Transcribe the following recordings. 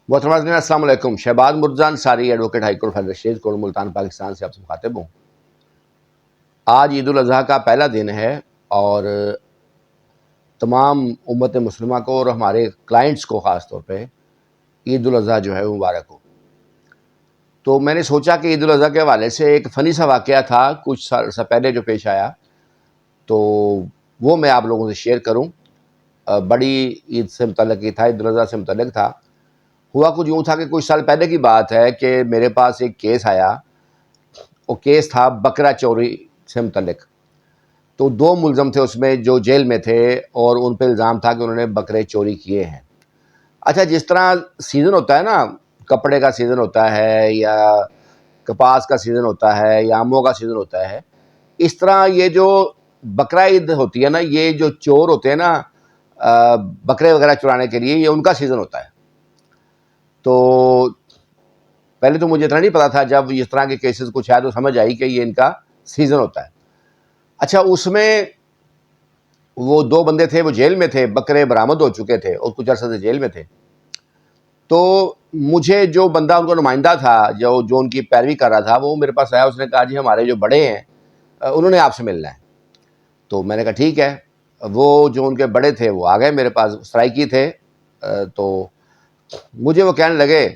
محترم ناظرین السلام علیکم. Shahbaz Murtaza Ansari advocate high court federal state court Multan Pakistan سے آپ سے مخاطب ہوں. آج عید الاضحیٰ کا پہلا دن ہے اور تمام امت مسلمہ کو اور ہمارے کلائنٹس کو خاص طور پہ عید الاضحیٰ جو ہے وہ مبارک ہو. تو میں نے سوچا کہ عید الاضحیٰ کے حوالے سے ایک فنی سا واقعہ تھا کچھ سال سے پہلے جو پیش آیا، تو وہ میں آپ لوگوں سے شیئر کروں. بڑی عید سے متعلق ہی تھا، عید الاضحیٰ سے متعلق تھا. ہوا کچھ یوں تھا کہ کچھ سال پہلے کی بات ہے کہ میرے پاس ایک کیس آیا. وہ کیس تھا بکرا چوری سے متعلق. تو دو ملزم تھے اس میں جو جیل میں تھے اور ان پہ الزام تھا کہ انہوں نے بکرے چوری کیے ہیں. اچھا، جس طرح سیزن ہوتا ہے نا، کپڑے کا سیزن ہوتا ہے یا کپاس کا سیزن ہوتا ہے یا آموں کا سیزن ہوتا ہے، اس طرح یہ جو بقرہ عید ہوتی ہے نا، یہ جو چور ہوتے ہیں نا بکرے وغیرہ چرانے کے لیے، یہ ان کا سیزن ہوتا ہے. تو پہلے تو مجھے اتنا نہیں پتا تھا، جب اس طرح کے کیسز کچھ آئے تو سمجھ آئی کہ یہ ان کا سیزن ہوتا ہے. اچھا، اس میں وہ دو بندے تھے، وہ جیل میں تھے، بکرے برآمد ہو چکے تھے اور کچھ عرصے سے جیل میں تھے. تو مجھے جو بندہ ان کا نمائندہ تھا جو ان کی پیروی کر رہا تھا، وہ میرے پاس آیا. اس نے کہا جی ہمارے جو بڑے ہیں انہوں نے آپ سے ملنا ہے. تو میں نے کہا ٹھیک ہے. وہ جو ان کے بڑے تھے وہ آ گئے میرے پاس، سرائکی تھے. تو مجھے وہ کہنے لگے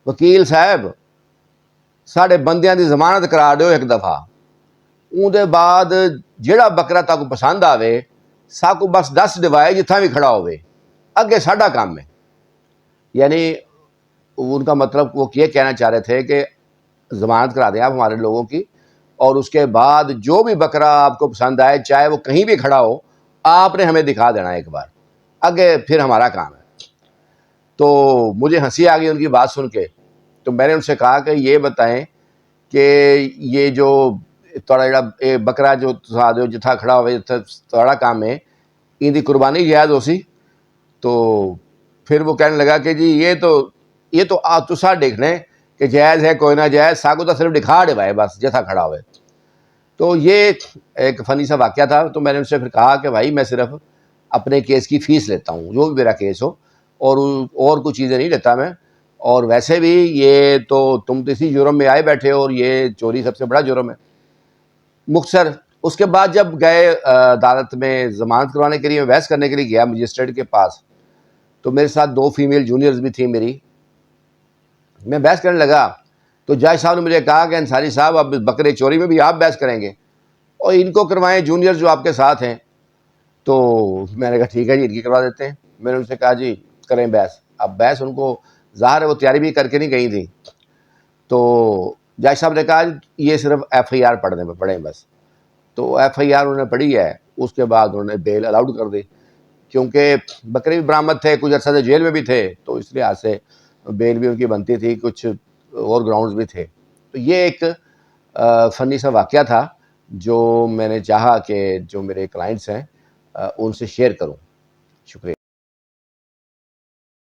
وکیل صاحب ساڈے بندیاں دی ضمانت کرا دیو ایک دفعہ، اون دے بعد جیڑا بکرا تاکو پسند آوے ساکو بس دس دیوائے جتھاں بھی کھڑا ہوئے، اگے ساڈا کام ہے. یعنی ان کا مطلب وہ یہ کہنا چاہ رہے تھے کہ ضمانت کرا دیں آپ ہمارے لوگوں کی، اور اس کے بعد جو بھی بکرا آپ کو پسند آئے چاہے وہ کہیں بھی کھڑا ہو، آپ نے ہمیں دکھا دینا ایک بار، آگے پھر ہمارا کام ہے. تو مجھے ہنسی آ گئی ان کی بات سن کے. تو میں نے ان سے کہا کہ یہ بتائیں کہ یہ جو تھوڑا جڑا بکرا جو جتھا کھڑا ہوئے تھوڑا کام ہے، ان دی قربانی جائز ہو سی. تو پھر وہ کہنے لگا کہ جی یہ تو تسا دیکھنے کہ جائز ہے کوئی نہ جائز، ساکو تو صرف دکھا ڈوائے بس جتھا کھڑا ہوئے. تو یہ ایک فنی سا واقعہ تھا. تو میں نے ان سے پھر کہا کہ بھائی میں صرف اپنے کیس کی فیس لیتا ہوں، جو بھی میرا کیس ہو، اور کچھ چیزیں نہیں لیتا میں. اور ویسے بھی یہ تو تم تو اسی جرم میں آئے بیٹھے ہو، اور یہ چوری سب سے بڑا جرم ہے. مختصر اس کے بعد جب گئے عدالت میں ضمانت کروانے کے لیے، میں بحث کرنے کے لیے گیا مجسٹریٹ کے پاس. تو میرے ساتھ دو فیمیل جونیئرز بھی تھیں میری. میں بحث کرنے لگا تو جج صاحب نے مجھے کہا کہ انصاری صاحب اب بکرے چوری میں بھی آپ بحث کریں گے، اور ان کو کروائیں جونیئر جو آپ کے ساتھ ہیں. تو میں نے کہا ٹھیک ہے جی، ان کی کروا دیتے ہیں. میں نے ان سے کہا جی کریں بحث. اب بحث ان کو ظاہر ہے وہ تیاری بھی کر کے نہیں گئی تھی. تو جج صاحب نے کہا یہ صرف ایف آئی آر پڑھیں بس. تو ایف آئی آر انہوں نے پڑھی ہے. اس کے بعد انہوں نے بیل الاؤڈ کر دی، کیونکہ بکرے بھی برآمد تھے، کچھ عرصہ سے جیل میں بھی تھے، تو اس لحاظ سے بیل بھی ان کی بنتی تھی، کچھ اور گراؤنڈز بھی تھے. تو یہ ایک فنی سا واقعہ تھا جو میں نے چاہا کہ جو میرے کلائنٹس ہیں ان سے شیئر کروں. شکریہ.